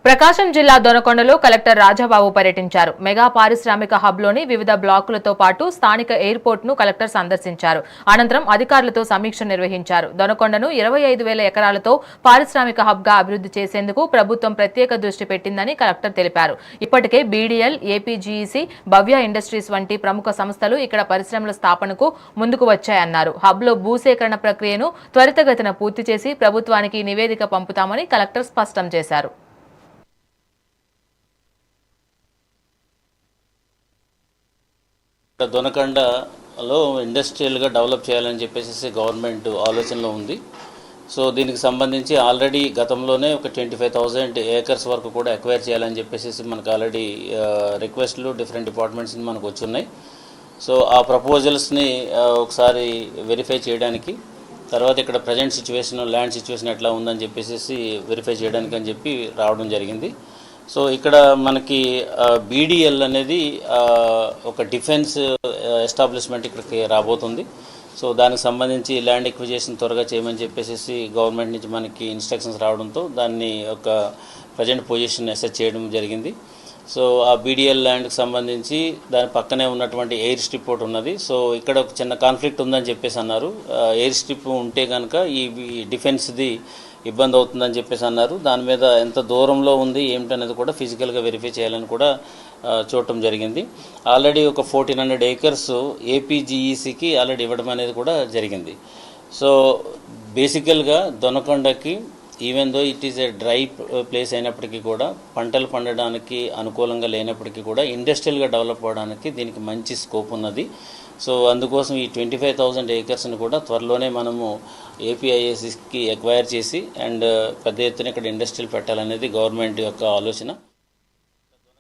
ప్రకాశం జిల్లా దొనకొండలో కలెక్టర్ రాజాబాబు పర్యటించారు. మెగా పారిశ్రామిక హబ్లోని వివిధ బ్లాకులతో పాటు స్థానిక ఎయిర్పోర్ట్ను కలెక్టర్ సందర్శించారు. అనంతరం అధికారులతో సమీక్ష నిర్వహించారు. దొనకొండను 25,000 ఎకరాలతో పారిశ్రామిక హబ్గా అభివృద్ధి చేసేందుకు ప్రభుత్వం ప్రత్యేక దృష్టి పెట్టిందని కలెక్టర్ తెలిపారు. ఇప్పటికే బీడీఎల్, ఏపీజీఈసీ, భవ్య ఇండస్ట్రీస్ వంటి ప్రముఖ సంస్థలు ఇక్కడ పరిశ్రమల స్థాపనకు ముందుకు వచ్చాయన్నారు. హబ్లో భూసేకరణ ప్రక్రియను త్వరితగతిన పూర్తి చేసి ప్రభుత్వానికి నివేదిక పంపుతామని కలెక్టర్ స్పష్టం చేశారు. దొనకొండలో ఇండస్ట్రియల్గా డెవలప్ చేయాలని చెప్పేసి గవర్నమెంట్ ఆలోచనలో ఉంది. సో దీనికి సంబంధించి ఆల్రెడీ గతంలోనే ఒక 25,000 ఏకర్స్ వరకు కూడా ఎక్వైర్ చేయాలని చెప్పేసి మనకు ఆల్రెడీ రిక్వెస్ట్లు డిఫరెంట్ డిపార్ట్మెంట్స్ మనకు వచ్చున్నాయి. సో ఆ ప్రపోజల్స్ని ఒకసారి వెరిఫై చేయడానికి, తర్వాత ఇక్కడ ప్రజెంట్ సిచ్యువేషన్, ల్యాండ్ సిచ్యువేషన్ ఎట్లా ఉందని చెప్పేసి వెరిఫై చేయడానికి అని చెప్పి రావడం జరిగింది. సో ఇక్కడ మనకి బీడీఎల్ అనేది ఒక డిఫెన్స్ ఎస్టాబ్లిష్మెంట్ ఇక్కడికి రాబోతుంది. సో దానికి సంబంధించి ల్యాండ్ ఎక్విజిషన్ త్వరగా చేయమని చెప్పేసి గవర్నమెంట్ నుంచి మనకి ఇన్స్ట్రక్షన్స్ రావడంతో దాన్ని ఒక ప్రజెంట్ పొజిషన్ అసెస్ చేయడం జరిగింది. సో ఆ బీడీఎల్ ల్యాండ్కి సంబంధించి దాని పక్కనే ఉన్నటువంటి ఎయిర్ స్ట్రిప్ ఒకటి ఉన్నది. సో ఇక్కడ ఒక చిన్న కాన్ఫ్లిక్ట్ ఉందని చెప్పేసి అన్నారు. ఎయిర్ స్ట్రిప్ ఉంటే కనుక ఈ డిఫెన్స్ది ఇబ్బంది అవుతుందని చెప్పేసి అన్నారు. దాని మీద ఎంత దూరంలో ఉంది ఏమిటనేది కూడా ఫిజికల్గా వెరిఫై చేయాలని కూడా చూడటం జరిగింది. ఆల్రెడీ ఒక 1400 ఏకర్స్ ఏపీజీఈసీకి ఆల్రెడీ ఇవ్వడం అనేది కూడా జరిగింది. సో బేసికల్గా దొనకొండకి even though it is a dry place అయినప్పటికీ కూడా, పంటలు పండడానికి అనుకూలంగా లేనప్పటికీ కూడా ఇండస్ట్రియల్గా డెవలప్ అవ్వడానికి దీనికి మంచి స్కోప్ ఉన్నది. సో అందుకోసం ఈ 25,000 ఏకర్స్ని కూడా త్వరలోనే మనము ఏపీఐఏసీకి ఎక్వైర్ చేసి అండ్ పెద్ద ఎత్తున ఇక్కడ ఇండస్ట్రీలు పెట్టాలనేది గవర్నమెంట్ యొక్క ఆలోచన.